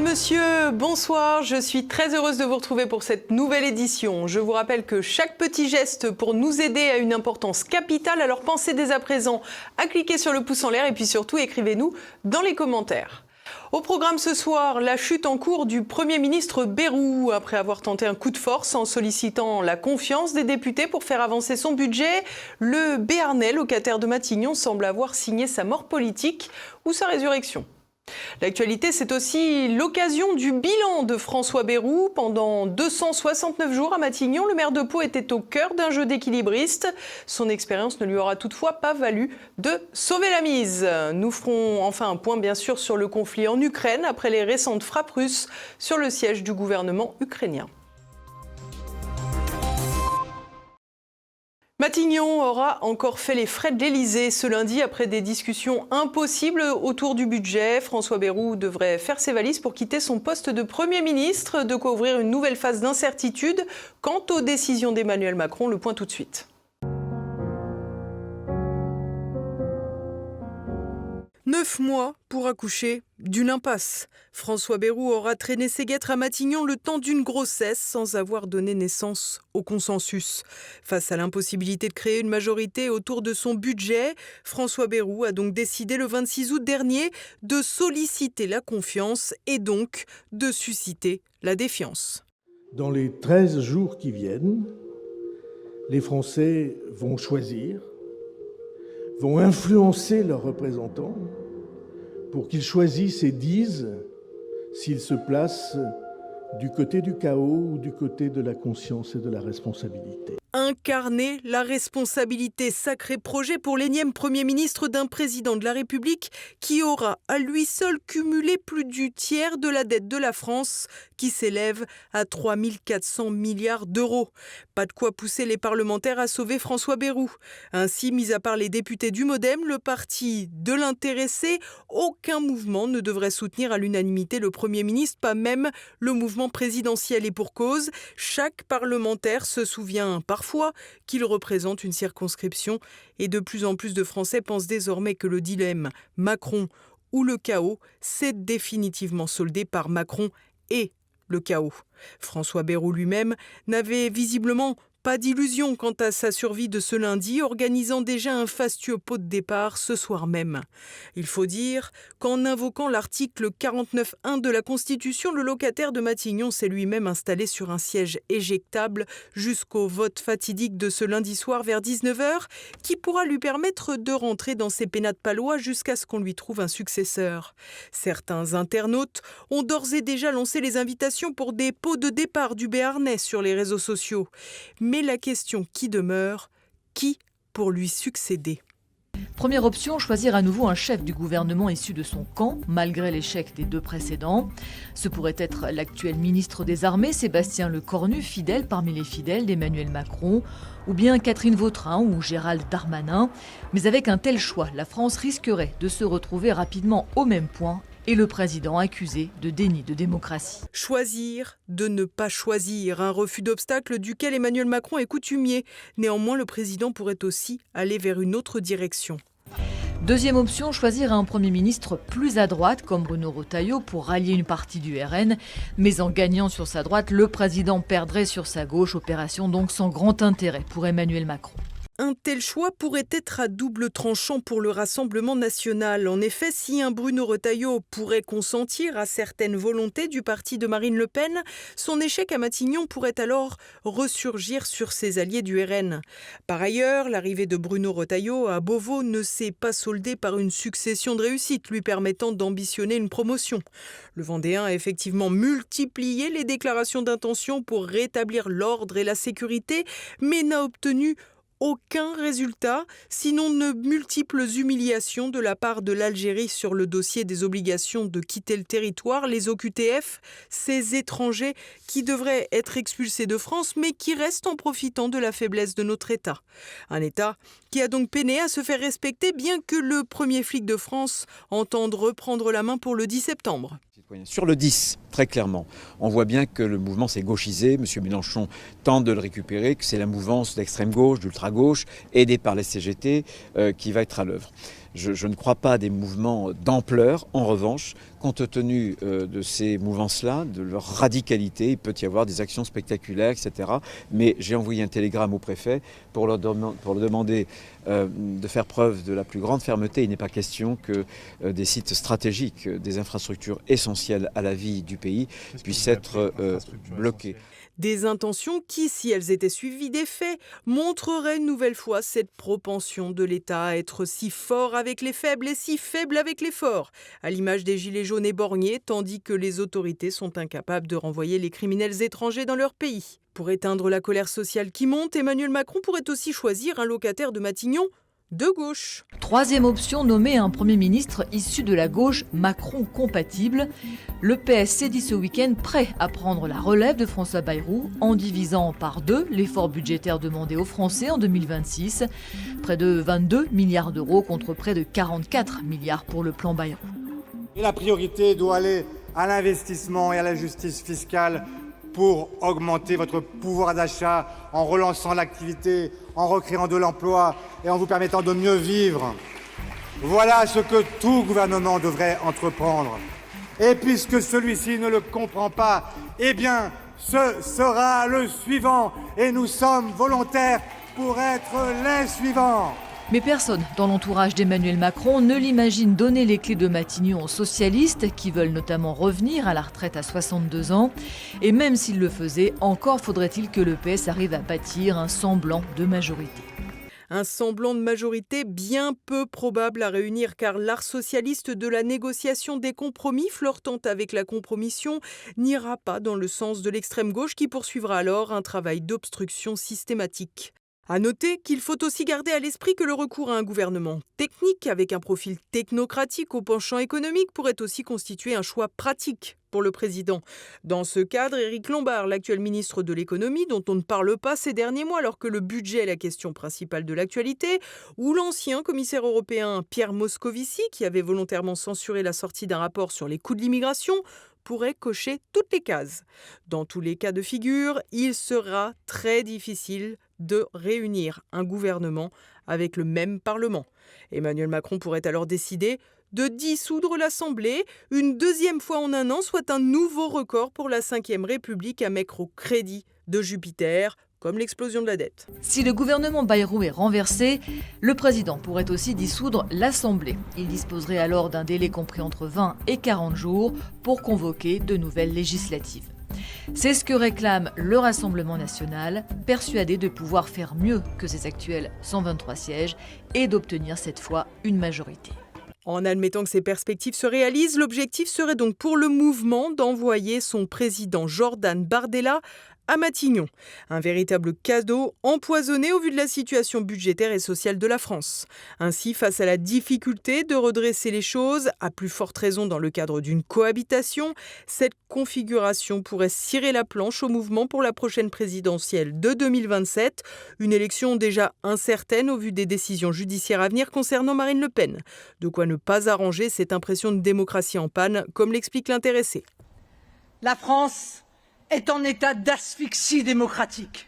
monsieur, bonsoir, je suis très heureuse de vous retrouver pour cette nouvelle édition. Je vous rappelle que chaque petit geste pour nous aider a une importance capitale, alors pensez dès à présent à cliquer sur le pouce en l'air et puis surtout écrivez-nous dans les commentaires. Au programme ce soir, la chute en cours du Premier ministre Bayrou. Après avoir tenté un coup de force en sollicitant la confiance des députés pour faire avancer son budget, le Béarnais, locataire de Matignon, semble avoir signé sa mort politique ou sa résurrection. L'actualité, c'est aussi l'occasion du bilan de François Bayrou. Pendant 269 jours à Matignon, le maire de Pau était au cœur d'un jeu d'équilibristes. Son expérience ne lui aura toutefois pas valu de sauver la mise. Nous ferons enfin un point, bien sûr, sur le conflit en Ukraine après les récentes frappes russes sur le siège du gouvernement ukrainien. Matignon aura encore fait les frais de l'Élysée ce lundi après des discussions impossibles autour du budget. François Bayrou devrait faire ses valises pour quitter son poste de Premier ministre, de quoi ouvrir une nouvelle phase d'incertitude quant aux décisions d'Emmanuel Macron. Le point tout de suite. 9 mois pour accoucher d'une impasse. François Bayrou aura traîné ses guêtres à Matignon le temps d'une grossesse sans avoir donné naissance au consensus. Face à l'impossibilité de créer une majorité autour de son budget, François Bayrou a donc décidé le 26 août dernier de solliciter la confiance et donc de susciter la défiance. Dans les 13 jours qui viennent, les Français vont choisir, vont influencer leurs représentants pour qu'ils choisissent et disent s'ils se placent du côté du chaos ou du côté de la conscience et de la responsabilité. Incarner la responsabilité, sacré projet pour l'énième Premier ministre d'un président de la République qui aura à lui seul cumulé plus du tiers de la dette de la France qui s'élève à 3 400 milliards d'euros. Pas de quoi pousser les parlementaires à sauver François Bayrou. Ainsi, mis à part les députés du MoDem, le parti de l'intéressé, aucun mouvement ne devrait soutenir à l'unanimité le Premier ministre, pas même le mouvement présidentiel. Et pour cause, chaque parlementaire se souvient parfois qu'il représente une circonscription et de plus en plus de Français pensent désormais que le dilemme Macron ou le chaos s'est définitivement soldé par Macron et le chaos. François Bayrou lui-même n'avait visiblement pas d'illusion quant à sa survie de ce lundi, organisant déjà un fastueux pot de départ ce soir même. Il faut dire qu'en invoquant l'article 49.1 de la Constitution, le locataire de Matignon s'est lui-même installé sur un siège éjectable jusqu'au vote fatidique de ce lundi soir vers 19h, qui pourra lui permettre de rentrer dans ses pénates palois jusqu'à ce qu'on lui trouve un successeur. Certains internautes ont d'ores et déjà lancé les invitations pour des pots de départ du Béarnais sur les réseaux sociaux. Mais la question qui demeure, qui pour lui succéder ? Première option, choisir à nouveau un chef du gouvernement issu de son camp, malgré l'échec des deux précédents. Ce pourrait être l'actuel ministre des Armées, Sébastien Lecornu, fidèle parmi les fidèles d'Emmanuel Macron, ou bien Catherine Vautrin ou Gérald Darmanin. Mais avec un tel choix, la France risquerait de se retrouver rapidement au même point et le président accusé de déni de démocratie. Choisir de ne pas choisir, un refus d'obstacle duquel Emmanuel Macron est coutumier. Néanmoins, le président pourrait aussi aller vers une autre direction. Deuxième option, choisir un Premier ministre plus à droite, comme Bruno Retailleau, pour rallier une partie du RN. Mais en gagnant sur sa droite, le président perdrait sur sa gauche, opération donc sans grand intérêt pour Emmanuel Macron. Un tel choix pourrait être à double tranchant pour le Rassemblement national. En effet, si un Bruno Retailleau pourrait consentir à certaines volontés du parti de Marine Le Pen, son échec à Matignon pourrait alors ressurgir sur ses alliés du RN. Par ailleurs, l'arrivée de Bruno Retailleau à Beauvau ne s'est pas soldée par une succession de réussites lui permettant d'ambitionner une promotion. Le Vendéen a effectivement multiplié les déclarations d'intention pour rétablir l'ordre et la sécurité, mais n'a obtenu aucun résultat, sinon de multiples humiliations de la part de l'Algérie sur le dossier des obligations de quitter le territoire, les OQTF, ces étrangers qui devraient être expulsés de France, mais qui restent en profitant de la faiblesse de notre État. Un État qui a donc peiné à se faire respecter, bien que le premier flic de France entende reprendre la main pour le 10 septembre. Sur le 10, très clairement, on voit bien que le mouvement s'est gauchisé. M. Mélenchon tente de le récupérer, que c'est la mouvance d'extrême gauche, d'ultra-gauche, aidée par les CGT, qui va être à l'œuvre. Je ne crois pas à des mouvements d'ampleur. En revanche, compte tenu de ces mouvances-là, de leur radicalité, il peut y avoir des actions spectaculaires, etc. Mais j'ai envoyé un télégramme au préfet pour leur demander de faire preuve de la plus grande fermeté. Il n'est pas question que des sites stratégiques, des infrastructures essentielles à la vie du pays puissent être bloqués. Des intentions qui, si elles étaient suivies des faits, montreraient une nouvelle fois cette propension de l'État à être si fort avec les faibles et si faible avec les forts, à l'image des gilets jaunes et borgnés, tandis que les autorités sont incapables de renvoyer les criminels étrangers dans leur pays. Pour éteindre la colère sociale qui monte, Emmanuel Macron pourrait aussi choisir un locataire de Matignon de gauche. Troisième option, nommer un Premier ministre issu de la gauche Macron compatible. Le PS s'est dit ce week-end prêt à prendre la relève de François Bayrou en divisant par 2 l'effort budgétaire demandé aux Français en 2026. Près de 22 milliards d'euros contre près de 44 milliards pour le plan Bayrou. Et la priorité doit aller à l'investissement et à la justice fiscale pour augmenter votre pouvoir d'achat en relançant l'activité, en recréant de l'emploi et en vous permettant de mieux vivre. Voilà ce que tout gouvernement devrait entreprendre. Et puisque celui-ci ne le comprend pas, eh bien, ce sera le suivant. Et nous sommes volontaires pour être les suivants. Mais personne dans l'entourage d'Emmanuel Macron ne l'imagine donner les clés de Matignon aux socialistes qui veulent notamment revenir à la retraite à 62 ans. Et même s'il le faisait, encore faudrait-il que le PS arrive à bâtir un semblant de majorité. Un semblant de majorité bien peu probable à réunir car l'art socialiste de la négociation des compromis flirtant avec la compromission n'ira pas dans le sens de l'extrême gauche qui poursuivra alors un travail d'obstruction systématique. À noter qu'il faut aussi garder à l'esprit que le recours à un gouvernement technique avec un profil technocratique au penchant économique pourrait aussi constituer un choix pratique pour le président. Dans ce cadre, Éric Lombard, l'actuel ministre de l'économie, dont on ne parle pas ces derniers mois alors que le budget est la question principale de l'actualité, ou l'ancien commissaire européen Pierre Moscovici, qui avait volontairement censuré la sortie d'un rapport sur les coûts de l'immigration, pourrait cocher toutes les cases. Dans tous les cas de figure, il sera très difficile de réunir un gouvernement avec le même Parlement. Emmanuel Macron pourrait alors décider de dissoudre l'Assemblée, une deuxième fois en un an, soit un nouveau record pour la Ve République à mettre au crédit de Jupiter, comme l'explosion de la dette. Si le gouvernement Bayrou est renversé, le président pourrait aussi dissoudre l'Assemblée. Il disposerait alors d'un délai compris entre 20 et 40 jours pour convoquer de nouvelles législatives. C'est ce que réclame le Rassemblement national, persuadé de pouvoir faire mieux que ses actuels 123 sièges et d'obtenir cette fois une majorité. En admettant que ces perspectives se réalisent, l'objectif serait donc pour le mouvement d'envoyer son président Jordan Bardella à Matignon. Un véritable cadeau empoisonné au vu de la situation budgétaire et sociale de la France. Ainsi, face à la difficulté de redresser les choses, à plus forte raison dans le cadre d'une cohabitation, cette configuration pourrait cirer la planche au mouvement pour la prochaine présidentielle de 2027, une élection déjà incertaine au vu des décisions judiciaires à venir concernant Marine Le Pen. De quoi ne pas arranger cette impression de démocratie en panne, comme l'explique l'intéressé. La France est en état d'asphyxie démocratique,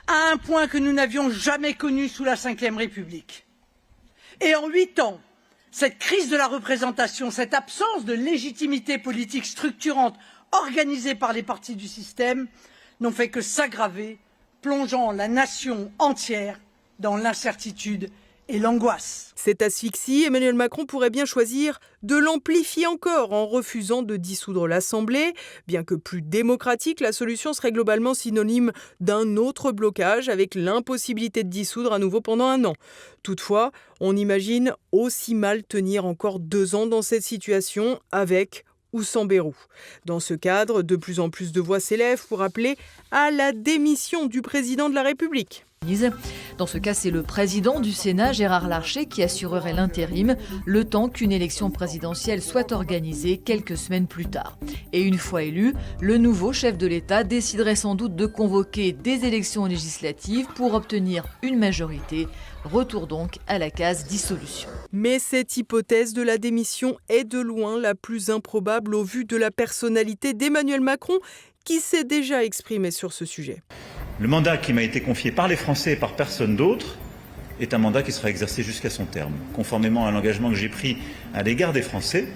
à un point que nous n'avions jamais connu sous la Ve République. Et en 8 ans, cette crise de la représentation, cette absence de légitimité politique structurante organisée par les partis du système n'ont fait que s'aggraver, plongeant la nation entière dans l'incertitude et l'angoisse. Cette asphyxie, Emmanuel Macron pourrait bien choisir de l'amplifier encore en refusant de dissoudre l'Assemblée. Bien que plus démocratique, la solution serait globalement synonyme d'un autre blocage avec l'impossibilité de dissoudre à nouveau pendant 1 an. Toutefois, on imagine aussi mal tenir encore 2 ans dans cette situation avec ou sans Bayrou. Dans ce cadre, de plus en plus de voix s'élèvent pour appeler à la démission du président de la République. Dans ce cas, c'est le président du Sénat, Gérard Larcher, qui assurerait l'intérim le temps qu'une élection présidentielle soit organisée quelques semaines plus tard. Et une fois élu, le nouveau chef de l'État déciderait sans doute de convoquer des élections législatives pour obtenir une majorité. Retour donc à la case dissolution. Mais cette hypothèse de la démission est de loin la plus improbable au vu de la personnalité d'Emmanuel Macron, qui s'est déjà exprimé sur ce sujet. Le mandat qui m'a été confié par les Français et par personne d'autre est un mandat qui sera exercé jusqu'à son terme, conformément à l'engagement que j'ai pris à l'égard des Français,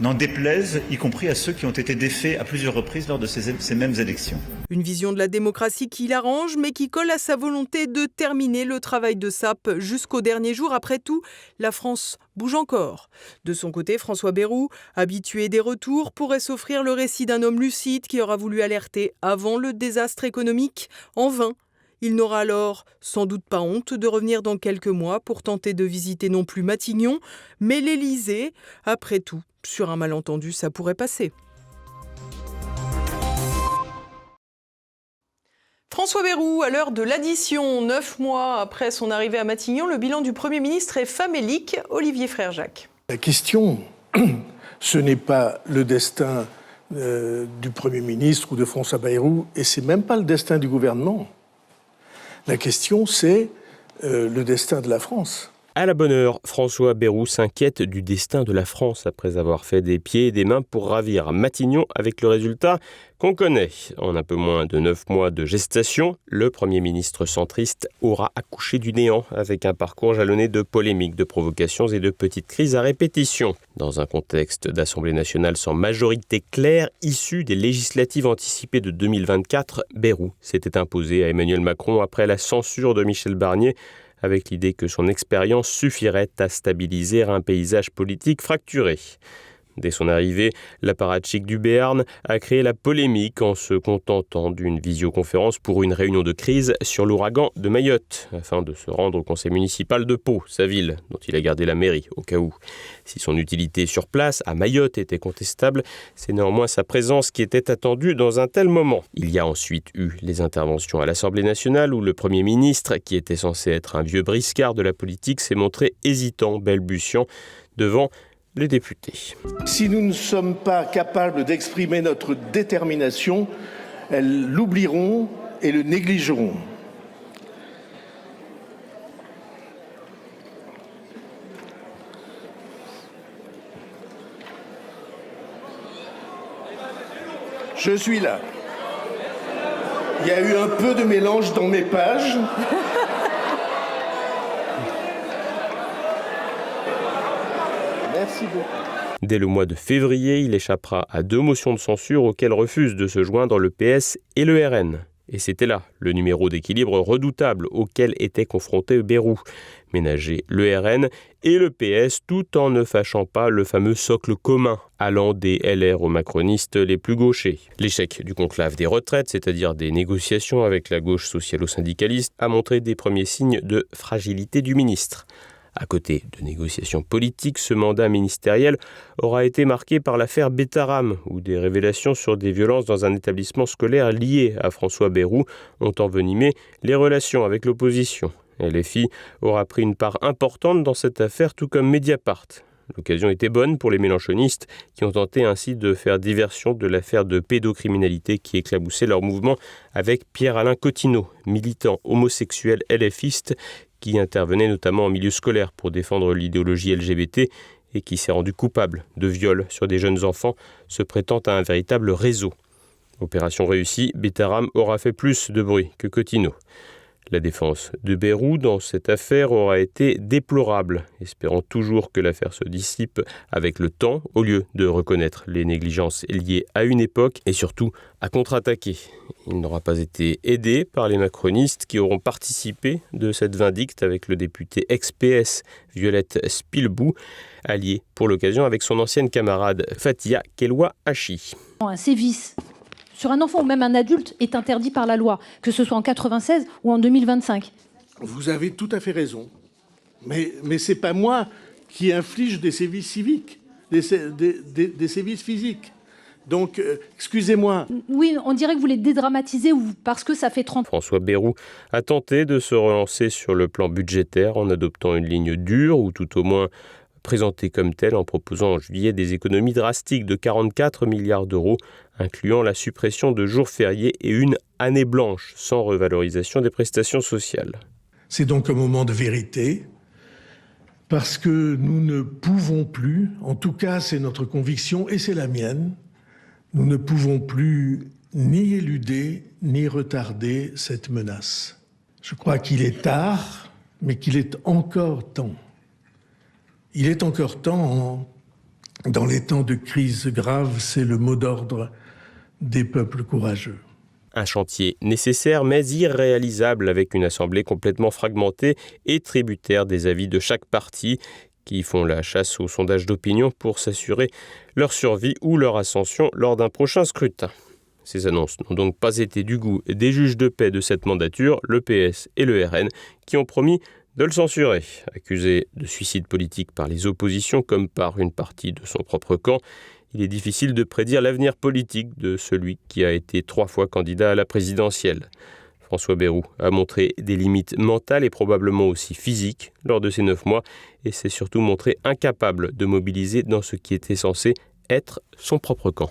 n'en déplaise, y compris à ceux qui ont été défaits à plusieurs reprises lors de ces mêmes élections. Une vision de la démocratie qui l'arrange, mais qui colle à sa volonté de terminer le travail de sape jusqu'au dernier jour. Après tout, la France bouge encore. De son côté, François Bayrou, habitué des retours, pourrait s'offrir le récit d'un homme lucide qui aura voulu alerter avant le désastre économique. En vain. Il n'aura alors sans doute pas honte de revenir dans quelques mois pour tenter de visiter non plus Matignon, mais l'Élysée. Après tout, sur un malentendu, ça pourrait passer. François Bayrou, à l'heure de l'addition, 9 mois après son arrivée à Matignon, le bilan du Premier ministre est famélique. Olivier Frère-Jacques. La question, ce n'est pas le destin du Premier ministre ou de François Bayrou, et c'est même pas le destin du gouvernement. La question, c'est le destin de la France. À la bonne heure, François Bayrou s'inquiète du destin de la France après avoir fait des pieds et des mains pour ravir Matignon avec le résultat qu'on connaît. En un peu moins de 9 mois de gestation, le Premier ministre centriste aura accouché du néant avec un parcours jalonné de polémiques, de provocations et de petites crises à répétition. Dans un contexte d'Assemblée nationale sans majorité claire, issue des législatives anticipées de 2024, Bayrou s'était imposé à Emmanuel Macron après la censure de Michel Barnier, avec l'idée que son expérience suffirait à stabiliser un paysage politique fracturé. Dès son arrivée, l'apparatchik du Béarn a créé la polémique en se contentant d'une visioconférence pour une réunion de crise sur l'ouragan de Mayotte, afin de se rendre au conseil municipal de Pau, sa ville, dont il a gardé la mairie, au cas où. Si son utilité sur place, à Mayotte, était contestable, c'est néanmoins sa présence qui était attendue dans un tel moment. Il y a ensuite eu les interventions à l'Assemblée nationale, où le Premier ministre, qui était censé être un vieux briscard de la politique, s'est montré hésitant, balbutiant, devant les députés. Si nous ne sommes pas capables d'exprimer notre détermination, elles l'oublieront et le négligeront. Je suis là. Il y a eu un peu de mélange dans mes pages. Merci beaucoup. Dès le mois de février, il échappera à 2 motions de censure auxquelles refusent de se joindre le PS et le RN. Et c'était là le numéro d'équilibre redoutable auquel était confronté Bayrou. Ménager le RN et le PS tout en ne fâchant pas le fameux socle commun allant des LR aux macronistes les plus gauchers. L'échec du conclave des retraites, c'est-à-dire des négociations avec la gauche socialo-syndicaliste, a montré des premiers signes de fragilité du ministre. À côté de négociations politiques, ce mandat ministériel aura été marqué par l'affaire Betaram, où des révélations sur des violences dans un établissement scolaire lié à François Bayrou ont envenimé les relations avec l'opposition. LFI aura pris une part importante dans cette affaire, tout comme Mediapart. L'occasion était bonne pour les mélenchonistes qui ont tenté ainsi de faire diversion de l'affaire de pédocriminalité qui éclaboussait leur mouvement avec Pierre-Alain Cotineau, militant homosexuel LFiste, qui intervenait notamment en milieu scolaire pour défendre l'idéologie LGBT et qui s'est rendu coupable de viol sur des jeunes enfants se prêtant à un véritable réseau. Opération réussie, Betaram aura fait plus de bruit que Cotineau. La défense de Bayrou dans cette affaire aura été déplorable, espérant toujours que l'affaire se dissipe avec le temps, au lieu de reconnaître les négligences liées à une époque et surtout à contre-attaquer. Il n'aura pas été aidé par les macronistes qui auront participé de cette vindicte avec le député ex-PS Violette Spilbou, allié pour l'occasion avec son ancienne camarade Fatia Keloua-Hachi. Un sévice sur un enfant ou même un adulte est interdit par la loi, que ce soit en 96 ou en 2025. Vous avez tout à fait raison. Mais ce n'est pas moi qui inflige des sévices civiques, des sévices physiques. Donc, excusez-moi. Oui, on dirait que vous les dédramatisez parce que ça fait 30 ans. François Bayrou a tenté de se relancer sur le plan budgétaire en adoptant une ligne dure ou tout au moins présentée comme telle en proposant en juillet des économies drastiques de 44 milliards d'euros, incluant la suppression de jours fériés et une année blanche sans revalorisation des prestations sociales. C'est donc un moment de vérité, parce que nous ne pouvons plus, en tout cas c'est notre conviction et c'est la mienne, nous ne pouvons plus ni éluder ni retarder cette menace. Je crois qu'il est tard, mais qu'il est encore temps. Il est encore temps, dans les temps de crise grave, c'est le mot d'ordre des peuples courageux. Un chantier nécessaire mais irréalisable avec une assemblée complètement fragmentée et tributaire des avis de chaque parti qui font la chasse aux sondages d'opinion pour s'assurer leur survie ou leur ascension lors d'un prochain scrutin. Ces annonces n'ont donc pas été du goût des juges de paix de cette mandature, le PS et le RN, qui ont promis de le censurer. Accusé de suicide politique par les oppositions comme par une partie de son propre camp, il est difficile de prédire l'avenir politique de celui qui a été 3 fois candidat à la présidentielle. François Bayrou a montré des limites mentales et probablement aussi physiques lors de ces 9 mois et s'est surtout montré incapable de mobiliser dans ce qui était censé être son propre camp.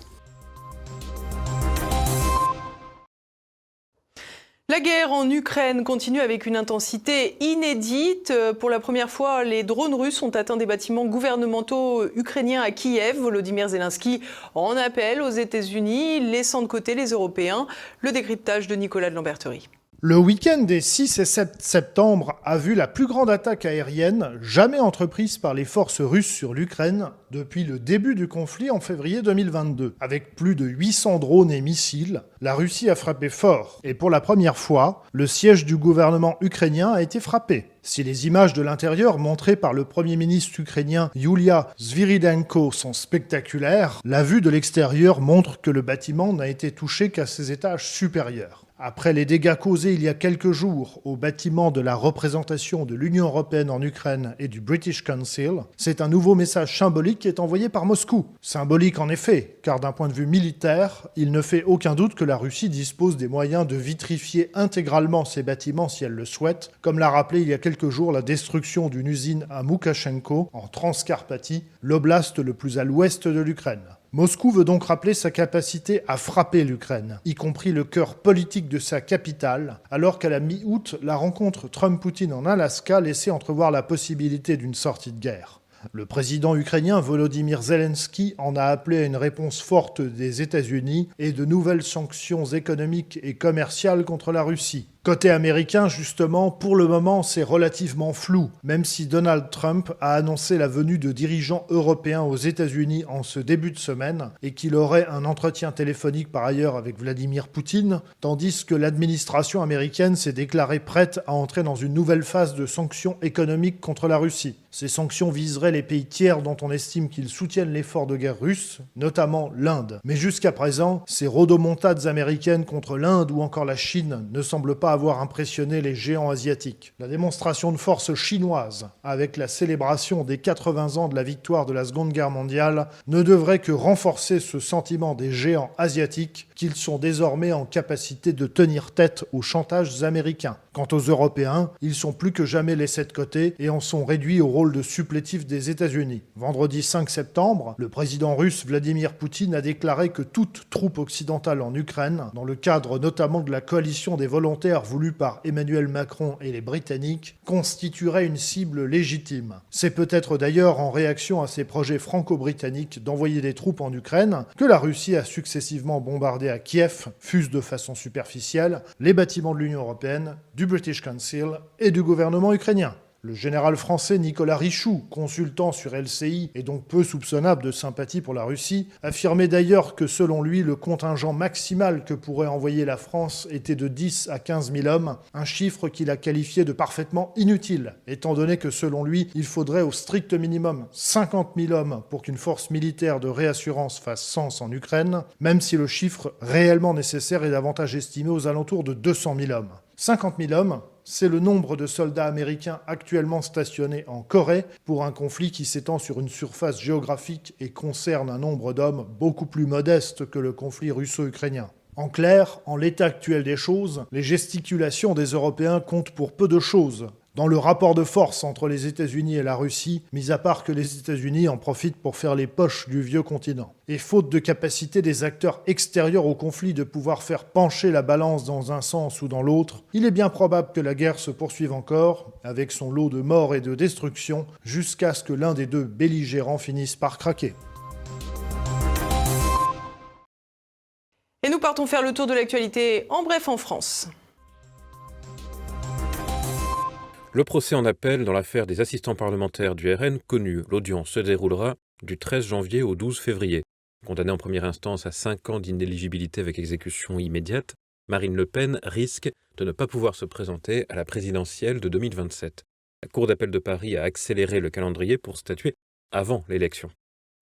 La guerre en Ukraine continue avec une intensité inédite. Pour la première fois, les drones russes ont atteint des bâtiments gouvernementaux ukrainiens à Kiev. Volodymyr Zelensky en appelle aux États-Unis, laissant de côté les Européens. Le décryptage de Nicolas de Lamberterie. Le week-end des 6 et 7 septembre a vu la plus grande attaque aérienne jamais entreprise par les forces russes sur l'Ukraine depuis le début du conflit en février 2022. Avec plus de 800 drones et missiles, la Russie a frappé fort. Et pour la première fois, le siège du gouvernement ukrainien a été frappé. Si les images de l'intérieur montrées par le Premier ministre ukrainien Yulia Sviridenko sont spectaculaires, la vue de l'extérieur montre que le bâtiment n'a été touché qu'à ses étages supérieurs. Après les dégâts causés il y a quelques jours au bâtiment de la représentation de l'Union européenne en Ukraine et du British Council, c'est un nouveau message symbolique qui est envoyé par Moscou. Symbolique en effet, car d'un point de vue militaire, il ne fait aucun doute que la Russie dispose des moyens de vitrifier intégralement ces bâtiments si elle le souhaite, comme l'a rappelé il y a quelques jours la destruction d'une usine à Moukachenko, en Transcarpathie, l'oblast le plus à l'ouest de l'Ukraine. Moscou veut donc rappeler sa capacité à frapper l'Ukraine, y compris le cœur politique de sa capitale, alors qu'à la mi-août, la rencontre Trump-Poutine en Alaska laissait entrevoir la possibilité d'une sortie de guerre. Le président ukrainien Volodymyr Zelensky en a appelé à une réponse forte des États-Unis et de nouvelles sanctions économiques et commerciales contre la Russie. Côté américain, justement, pour le moment, c'est relativement flou, même si Donald Trump a annoncé la venue de dirigeants européens aux États-Unis en ce début de semaine et qu'il aurait un entretien téléphonique par ailleurs avec Vladimir Poutine, tandis que l'administration américaine s'est déclarée prête à entrer dans une nouvelle phase de sanctions économiques contre la Russie. Ces sanctions viseraient les pays tiers dont on estime qu'ils soutiennent l'effort de guerre russe, notamment l'Inde. Mais jusqu'à présent, ces rodomontades américaines contre l'Inde ou encore la Chine ne semblent pas avoir impressionné les géants asiatiques. La démonstration de force chinoise, avec la célébration des 80 ans de la victoire de la Seconde Guerre mondiale, ne devrait que renforcer ce sentiment des géants asiatiques qu'ils sont désormais en capacité de tenir tête aux chantages américains. Quant aux Européens, ils sont plus que jamais laissés de côté et en sont réduits au rôle de supplétifs des États-Unis. Vendredi 5 septembre, le président russe Vladimir Poutine a déclaré que toute troupe occidentale en Ukraine, dans le cadre notamment de la coalition des volontaires voulue par Emmanuel Macron et les Britanniques, constituerait une cible légitime. C'est peut-être d'ailleurs en réaction à ces projets franco-britanniques d'envoyer des troupes en Ukraine que la Russie a successivement bombardé à Kiev, fût-ce de façon superficielle, les bâtiments de l'Union européenne, du British Council et du gouvernement ukrainien. Le général français Nicolas Richoux, consultant sur LCI et donc peu soupçonnable de sympathie pour la Russie, affirmait d'ailleurs que selon lui, le contingent maximal que pourrait envoyer la France était de 10 à 15 000 hommes, un chiffre qu'il a qualifié de parfaitement inutile, étant donné que selon lui, il faudrait au strict minimum 50 000 hommes pour qu'une force militaire de réassurance fasse sens en Ukraine, même si le chiffre réellement nécessaire est davantage estimé aux alentours de 200 000 hommes. 50 000 hommes, c'est le nombre de soldats américains actuellement stationnés en Corée pour un conflit qui s'étend sur une surface géographique et concerne un nombre d'hommes beaucoup plus modeste que le conflit russo-ukrainien. En clair, en l'état actuel des choses, les gesticulations des Européens comptent pour peu de choses dans le rapport de force entre les États-Unis et la Russie, mis à part que les États-Unis en profitent pour faire les poches du vieux continent. Et faute de capacité des acteurs extérieurs au conflit de pouvoir faire pencher la balance dans un sens ou dans l'autre, il est bien probable que la guerre se poursuive encore, avec son lot de morts et de destruction, jusqu'à ce que l'un des deux belligérants finisse par craquer. Et nous partons faire le tour de l'actualité en bref en France. Le procès en appel dans l'affaire des assistants parlementaires du RN connu. L'audience se déroulera du 13 janvier au 12 février. Condamnée en première instance à 5 ans d'inéligibilité avec exécution immédiate, Marine Le Pen risque de ne pas pouvoir se présenter à la présidentielle de 2027. La Cour d'appel de Paris a accéléré le calendrier pour statuer avant l'élection.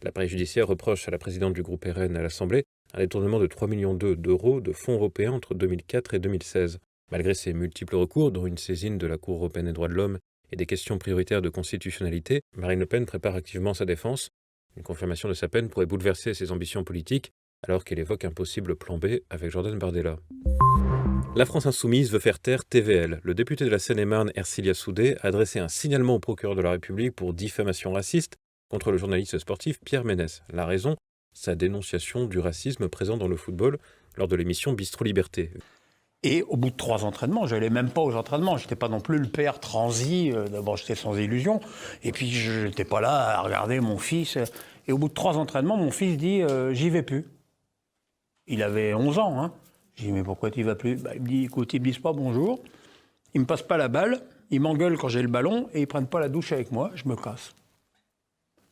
L'appareil judiciaire reproche à la présidente du groupe RN à l'Assemblée un détournement de 3,2 millions d'euros de fonds européens entre 2004 et 2016. Malgré ces multiples recours, dont une saisine de la Cour européenne des droits de l'homme et des questions prioritaires de constitutionnalité, Marine Le Pen prépare activement sa défense. Une confirmation de sa peine pourrait bouleverser ses ambitions politiques, alors qu'elle évoque un possible plan B avec Jordan Bardella. La France insoumise veut faire taire TVL. Le député de la Seine-et-Marne, Ercilia Soudé, a adressé un signalement au procureur de la République pour diffamation raciste contre le journaliste sportif Pierre Ménès. La raison, sa dénonciation du racisme présent dans le football lors de l'émission Bistro Liberté. Et au bout de 3 entraînements, je n'allais même pas aux entraînements. Je n'étais pas non plus le père transi. D'abord, j'étais sans illusion. Et puis, je n'étais pas là à regarder mon fils. Et au bout de 3 entraînements, mon fils dit « j'y vais plus ». Il avait 11 ans. Hein. Je dis « mais pourquoi tu n'y vas plus ?» Il me dit « écoute, ils ne me disent pas bonjour. Ils ne me passent pas la balle. Ils m'engueulent quand j'ai le ballon. Et ils ne prennent pas la douche avec moi. Je me casse. »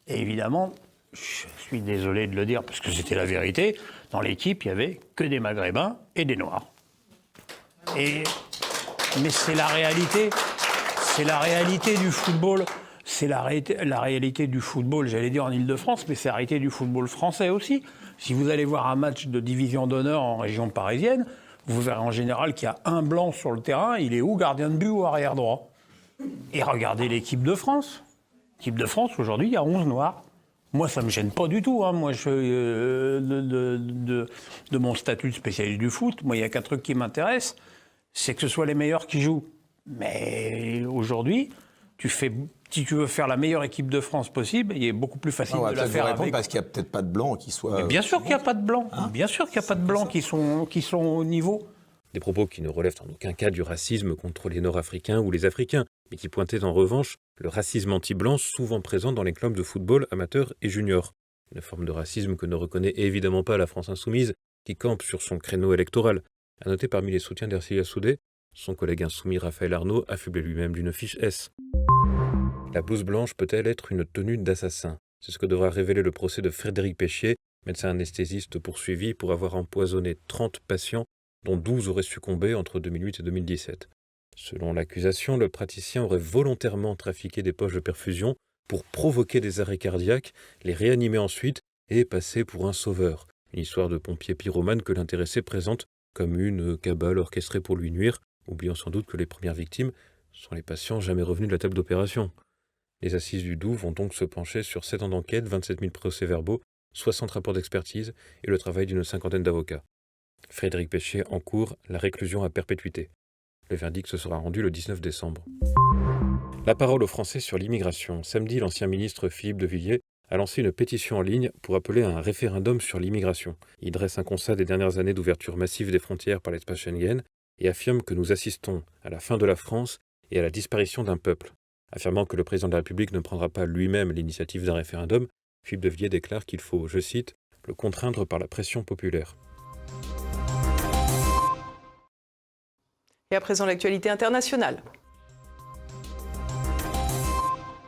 Et évidemment, je suis désolé de le dire parce que c'était la vérité. Dans l'équipe, il n'y avait que des Maghrébins et des Noirs. Mais c'est la réalité du football. C'est la réalité du football, j'allais dire en Ile-de-France, mais c'est la réalité du football français aussi. Si vous allez voir un match de division d'honneur en région parisienne, vous verrez en général qu'il y a un blanc sur le terrain, il est ou gardien de but ou arrière droit. Et regardez l'équipe de France. L'équipe de France, aujourd'hui, il y a 11 noirs. Moi, ça ne me gêne pas du tout. Hein. Moi, de mon statut de spécialiste du foot, moi, il n'y a qu'un truc qui m'intéresse, c'est que ce soit les meilleurs qui jouent. Mais aujourd'hui, si tu veux faire la meilleure équipe de France possible, il est beaucoup plus facile de la faire avec... Parce qu'il n'y a peut-être pas de blancs qui soient... Mais bien sûr qu'il n'y a pas de blancs. Hein, bien sûr qu'il n'y a pas de blancs qui sont au niveau. Des propos qui ne relèvent en aucun cas du racisme contre les Nord-Africains ou les Africains, mais qui pointaient en revanche le racisme anti-blanc souvent présent dans les clubs de football amateurs et juniors. Une forme de racisme que ne reconnaît évidemment pas la France insoumise, qui campe sur son créneau électoral. À noter parmi les soutiens d'Ercilia Soudé, son collègue insoumis Raphaël Arnaud, affublé lui-même d'une fiche S. La blouse blanche peut-elle être une tenue d'assassin? C'est ce que devra révéler le procès de Frédéric Péchier, médecin anesthésiste poursuivi pour avoir empoisonné 30 patients, dont 12 auraient succombé entre 2008 et 2017. Selon l'accusation, le praticien aurait volontairement trafiqué des poches de perfusion pour provoquer des arrêts cardiaques, les réanimer ensuite et passer pour un sauveur. Une histoire de pompier pyromane que l'intéressé présente comme une cabale orchestrée pour lui nuire, oubliant sans doute que les premières victimes sont les patients jamais revenus de la table d'opération. Les assises du Doubs vont donc se pencher sur 7 ans d'enquête, 27 000 procès-verbaux, 60 rapports d'expertise et le travail d'une 50aine d'avocats. Frédéric Péchier encourt la réclusion à perpétuité. Le verdict se sera rendu le 19 décembre. La parole aux Français sur l'immigration. Samedi, l'ancien ministre Philippe de Villiers a lancé une pétition en ligne pour appeler à un référendum sur l'immigration. Il dresse un constat des dernières années d'ouverture massive des frontières par l'espace Schengen et affirme que nous assistons à la fin de la France et à la disparition d'un peuple. Affirmant que le président de la République ne prendra pas lui-même l'initiative d'un référendum, Philippe de Villiers déclare qu'il faut, je cite, le contraindre par la pression populaire. Et à présent, l'actualité internationale.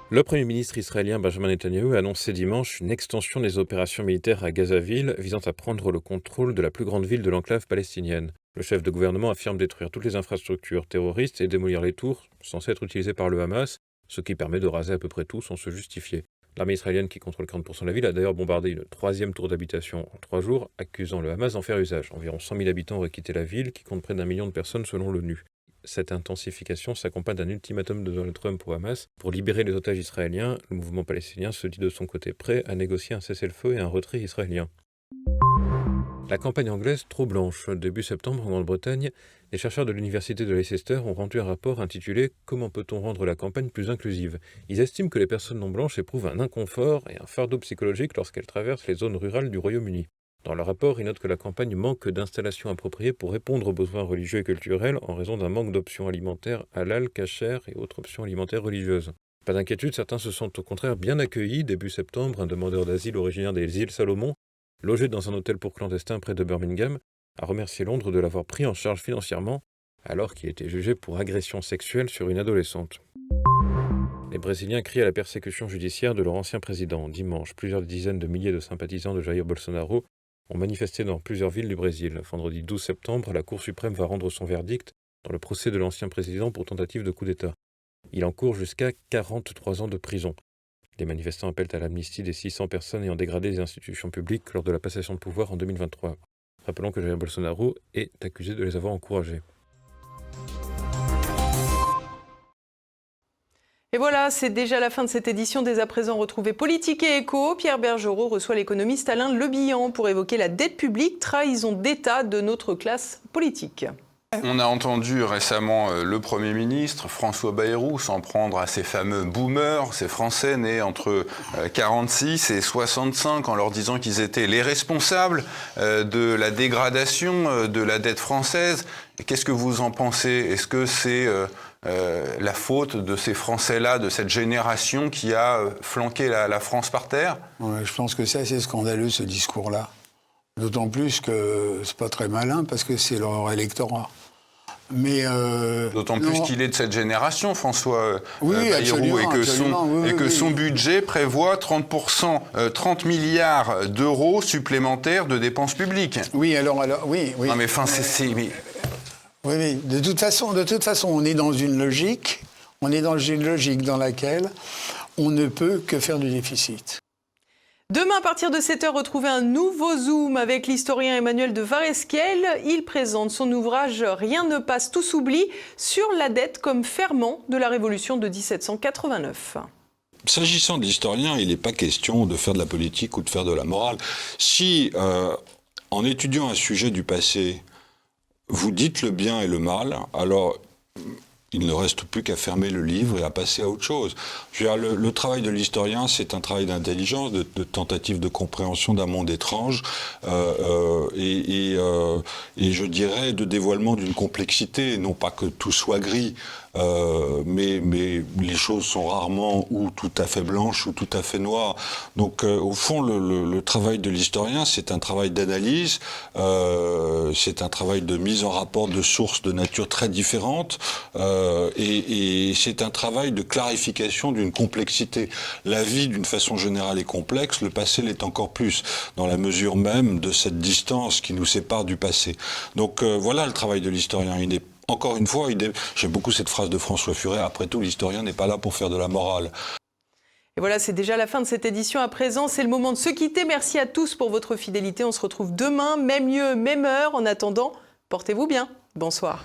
Le Premier ministre israélien Benjamin Netanyahou a annoncé dimanche une extension des opérations militaires à Gazaville visant à prendre le contrôle de la plus grande ville de l'enclave palestinienne. Le chef de gouvernement affirme détruire toutes les infrastructures terroristes et démolir les tours censées être utilisées par le Hamas, ce qui permet de raser à peu près tout sans se justifier. L'armée israélienne qui contrôle 40% de la ville a d'ailleurs bombardé une 3e tour d'habitation en 3 jours, accusant le Hamas d'en faire usage. Environ 100 000 habitants auraient quitté la ville, qui compte près d'1 million de personnes selon l'ONU. Cette intensification s'accompagne d'un ultimatum de Donald Trump au Hamas pour libérer les otages israéliens. Le mouvement palestinien se dit de son côté prêt à négocier un cessez-le-feu et un retrait israélien. La campagne anglaise trop blanche. Début septembre, en Grande-Bretagne, les chercheurs de l'université de Leicester ont rendu un rapport intitulé « Comment peut-on rendre la campagne plus inclusive ?» Ils estiment que les personnes non blanches éprouvent un inconfort et un fardeau psychologique lorsqu'elles traversent les zones rurales du Royaume-Uni. Dans le rapport, ils notent que la campagne manque d'installations appropriées pour répondre aux besoins religieux et culturels en raison d'un manque d'options alimentaires halal, kasher et autres options alimentaires religieuses. Pas d'inquiétude, certains se sont au contraire bien accueillis. Début septembre, un demandeur d'asile originaire des îles Salomon, logé dans un hôtel pour clandestins près de Birmingham, a remercié Londres de l'avoir pris en charge financièrement alors qu'il était jugé pour agression sexuelle sur une adolescente. Les Brésiliens crient à la persécution judiciaire de leur ancien président. Dimanche, plusieurs dizaines de milliers de sympathisants de Jair Bolsonaro ont manifesté dans plusieurs villes du Brésil. Vendredi 12 septembre, la Cour suprême va rendre son verdict dans le procès de l'ancien président pour tentative de coup d'État. Il encourt jusqu'à 43 ans de prison. Les manifestants appellent à l'amnistie des 600 personnes ayant dégradé les institutions publiques lors de la passation de pouvoir en 2023. Rappelons que Jair Bolsonaro est accusé de les avoir encouragés. Et voilà, c'est déjà la fin de cette édition. Dès à présent, retrouvez Politique et Écho. Pierre Bergerot reçoit l'économiste Alain Lebihan pour évoquer la dette publique, trahison d'État de notre classe politique. On a entendu récemment le Premier ministre, François Bayrou, s'en prendre à ces fameux boomers, ces Français nés entre 46 et 65, en leur disant qu'ils étaient les responsables de la dégradation de la dette française. Qu'est-ce que vous en pensez? Est-ce que c'est la faute de ces Français-là, de cette génération qui a flanqué la France par terre? Ouais, je pense que c'est assez scandaleux, ce discours-là. D'autant plus que c'est pas très malin, parce que c'est leur électorat. Mais d'autant plus qu'il est de cette génération, François Bayrou, et que son budget prévoit 30 milliards d'euros supplémentaires de dépenses publiques. Oui. Non mais enfin, Oui. De toute façon, on est dans une logique. On est dans une logique dans laquelle on ne peut que faire du déficit. Demain, à partir de 7h, retrouvez un nouveau Zoom avec l'historien Emmanuel de Varesquiel. Il présente son ouvrage « Rien ne passe, tout s'oublie » sur la dette comme ferment de la Révolution de 1789. S'agissant de l'historien, il n'est pas question de faire de la politique ou de faire de la morale. Si, en étudiant un sujet du passé, vous dites le bien et le mal, alors il ne reste plus qu'à fermer le livre et à passer à autre chose. Je veux dire, le travail de l'historien, c'est un travail d'intelligence, de tentative de compréhension d'un monde étrange et je dirais de dévoilement d'une complexité, non pas que tout soit gris, mais les choses sont rarement ou tout à fait blanches ou tout à fait noires. Donc au fond, le travail de l'historien, c'est un travail d'analyse, c'est un travail de mise en rapport de sources de nature très différentes, et c'est un travail de clarification d'une complexité. La vie, d'une façon générale, est complexe, le passé l'est encore plus, dans la mesure même de cette distance qui nous sépare du passé. Donc voilà le travail de l'historien. Encore une fois, j'aime beaucoup cette phrase de François Furet, après tout, l'historien n'est pas là pour faire de la morale. Et voilà, c'est déjà la fin de cette édition. À présent, c'est le moment de se quitter. Merci à tous pour votre fidélité. On se retrouve demain, même lieu, même heure. En attendant, portez-vous bien. Bonsoir.